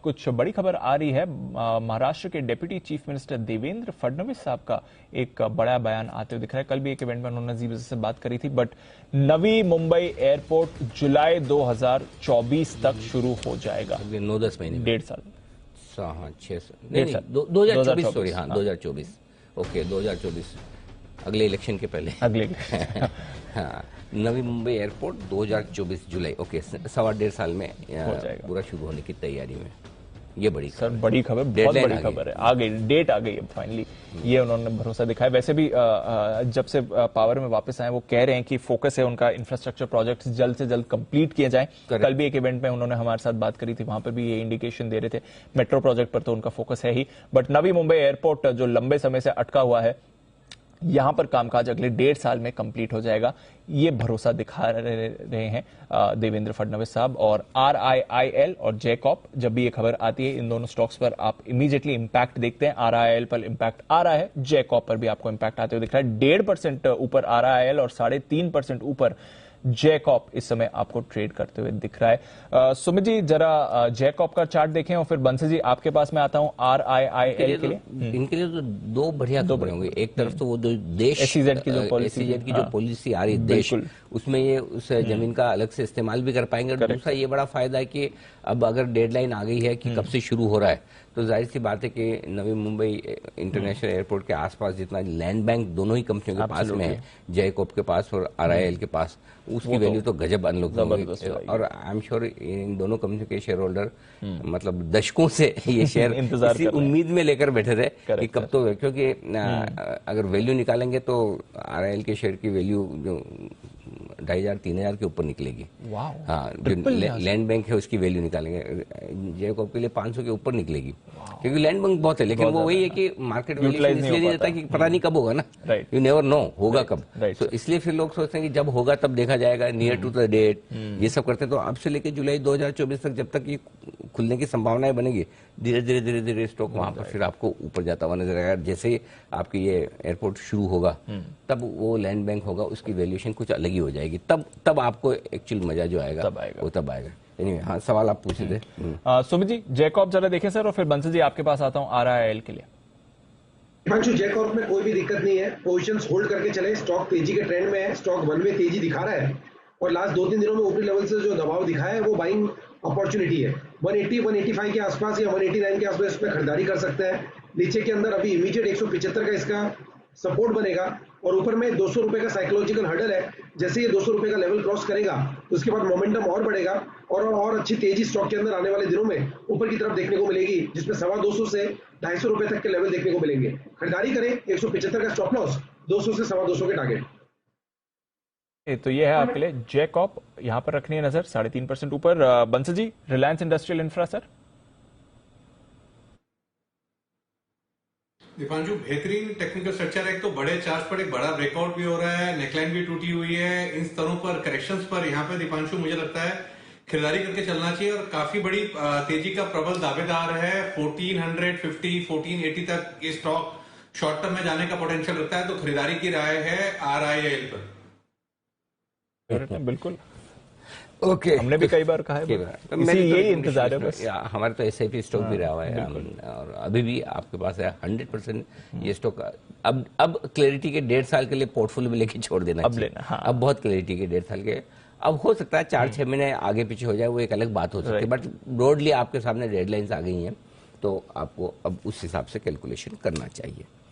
कुछ बड़ी खबर आ रही है। महाराष्ट्र के deputy chief minister Devendra Fadnavis साहब का एक बड़ा बयान आते हुए दिख रहा है। कल भी एक इवेंट में उन्होंने जी से बात करी थी, बट नवी मुंबई एयरपोर्ट जुलाई 2024 तक शुरू हो जाएगा। 9-10 महीने, 1.5 साल, हाँ 6 नहीं 2024, सॉरी, हाँ 2024, ओके 2024, अगले इलेक्शन के पहले, अगले हाँ, नवी मुंबई एयरपोर्ट 2024 जुलाई, ओके, 1.5 साल में पूरा शुरू होने की तैयारी में। ये बड़ी सर, बड़ी खबर, बहुत बड़ी खबर है। आ गई, डेट आ गई है फाइनली। ये उन्होंने भरोसा दिखाया। वैसे भी जब से पावर में वापस आए, वो कह रहे हैं कि फोकस है उनका इंफ्रास्ट्रक्चर प्रोजेक्ट जल्द से जल्द कंप्लीट किए जाएं। कल भी एक इवेंट में उन्होंने हमारे साथ बात करी थी, वहां पर भी ये इंडिकेशन दे रहे थे। मेट्रो प्रोजेक्ट पर तो उनका फोकस है ही, बट नवी मुंबई एयरपोर्ट जो लंबे समय से अटका हुआ है, यहां पर कामकाज अगले 1.5 साल में कंप्लीट हो जाएगा। ये भरोसा दिखा रहे हैं देवेंद्र फडणवीस साहब। और RIIL और जेकॉप, जब भी ये खबर आती है, इन दोनों स्टॉक्स पर आप इमीडिएटली इंपैक्ट देखते हैं। RIIL पर इंपैक्ट आ रहा है, जेकॉप पर भी आपको इंपैक्ट आते हुए दिख रहा है। 1.5% ऊपर RIIL और 3.5% ऊपर जेकॉप इस समय आपको ट्रेड करते हुए दिख रहा है। सुमित जी, जरा जेकॉप का चार्ट देखें और फिर बंसी जी आपके पास मैं आता हूं RIIL के लिए। इनके लिए तो दो बढ़िया खबरें होंगी। एक तरफ तो वो देश SEZ की जो पॉलिसी आ रही है देश, उसमें ये उस जमीन का अलग से इस्तेमाल भी कर पाएंगे। और दूसरा ये बड़ा फायदा है कि अब अगर डेडलाइन आ गई है कि कब से शुरू हो रहा है, तो जाहिर सी बात है कि नवी मुंबई इंटरनेशनल एयरपोर्ट के आसपास जितना लैंड बैंक दोनों ही कंपनियों के पास में है, जेकॉप के पास और RIIL के पास, उसकी वैल्यू तो गजब अनलॉक होगी। और आई एम श्योर इन दोनों कंपनियों के शेयर होल्डर मतलब दशकों से ये शेयर इसी उम्मीद में लेकर बैठे थे कि कब तो, क्योंकि अगर वैल्यू निकालेंगे तो RIIL के शेयर की वैल्यू जो 2,500-3,000 के ऊपर निकलेगी। हाँ, जो लैंड बैंक है उसकी वैल्यू निकालेंगे, जेकॉप के लिए 500 के ऊपर निकलेगी, क्योंकि लैंड बैंक बहुत है। लेकिन वो वही है कि मार्केट वैल्यूएशन इसलिए नहीं देता कि पता नहीं कब होगा ना, यू नेवर नो होगा कब। तो इसलिए फिर लोग सोचते हैं कि जब होगा तब देखा जाएगा, नियर टू द डेट, ये सब करते हैं। तो अब से लेकर जुलाई 2024 तक, जब तक ये खुलने की संभावनाएं बनेगी, धीरे धीरे स्टॉक वहां पर फिर आपको ऊपर जाता हुआ नजर आएगा। जैसे ही आपकी ये एयरपोर्ट शुरू होगा, तब वो लैंड बैंक होगा, उसकी वैल्यूएशन कुछ अलग ही हो जाएगी। तब आपको एक्चुअल मजा जो आएगा वो तब आएगा। Anyway, हाँ, सवाल आप पूछे थे। सुमित जी, जेकॉप जरा देखें सर, और फिर बंसल जी आपके पास आता हूं RIIL के लिए। हिमांशु, जेकॉप में कोई भी दिक्कत नहीं है, पोजीशंस होल्ड करके चले। स्टॉक तेजी के ट्रेंड में है, स्टॉक वन वे तेजी दिखा रहा है और लास्ट 2-3 दिनों में ऊपरी लेवल से जो दबाव दिखाया है वो बाइंग अपॉर्चुनिटी है। 180-185 के आसपास या 189 के आसपास इसमें खरीदारी कर सकते हैं। नीचे के अंदर अभी इमीडिएट 175 का इसका सपोर्ट बनेगा और ऊपर में 200 रुपए का साइकोलॉजिकल हर्डल है। जैसे ये 200 रुपए का लेवल क्रॉस करेगा तो उसके बाद मोमेंटम और बढ़ेगा और अच्छी तेजी स्टॉक के अंदर आने वाले दिनों में ऊपर की तरफ देखने को मिलेगी, जिसमें 250 से 250 रुपए तक के लेवल देखने को मिलेंगे। खरीदारी करें, 175 का स्टॉप लॉस, 200 से 250 के टारगेट। तो ये है आपके लिए जेकॉप, यहां पर रखनी है नजर 3.5% ऊपर। Bansal ji, Reliance industrial infra sir. Deepanshu, बेहतरीन टेक्निकल स्ट्रक्चर है। एक तो बड़े चार्ज पर एक बड़ा ब्रेकआउट भी हो रहा है, नेकलाइन भी टूटी हुई है। इन स्तरों पर, करेक्शंस पर यहाँ पे दीपांशु मुझे लगता है खरीदारी करके चलना चाहिए और काफी बड़ी तेजी का प्रबल दावेदार है। 1450, 1480 तक ये स्टॉक शॉर्ट टर्म में जाने का पोटेंशियल रखता है, तो खरीदारी की राय है RIIL पर। बिल्कुल, ओके, हमने भी कई बार कहा है, यही इंतजार है बस। हमारे तो SIP स्टॉक भी रहा हुआ है और अभी भी आपके पास है 100% ये स्टॉक। अब क्लैरिटी के 1.5 साल के लिए पोर्टफोलियो में लेके छोड़ देना चाहिए। अब बहुत क्लैरिटी के 1.5 साल के, अब हो सकता है 4-6 महीने आगे पीछे हो जाए, वो एक अलग बात हो सकती है, बट ब्रॉडली आपके सामने डेडलाइंस आ गई हैं, तो आपको अब उस हिसाब से कैलकुलेशन करना चाहिए।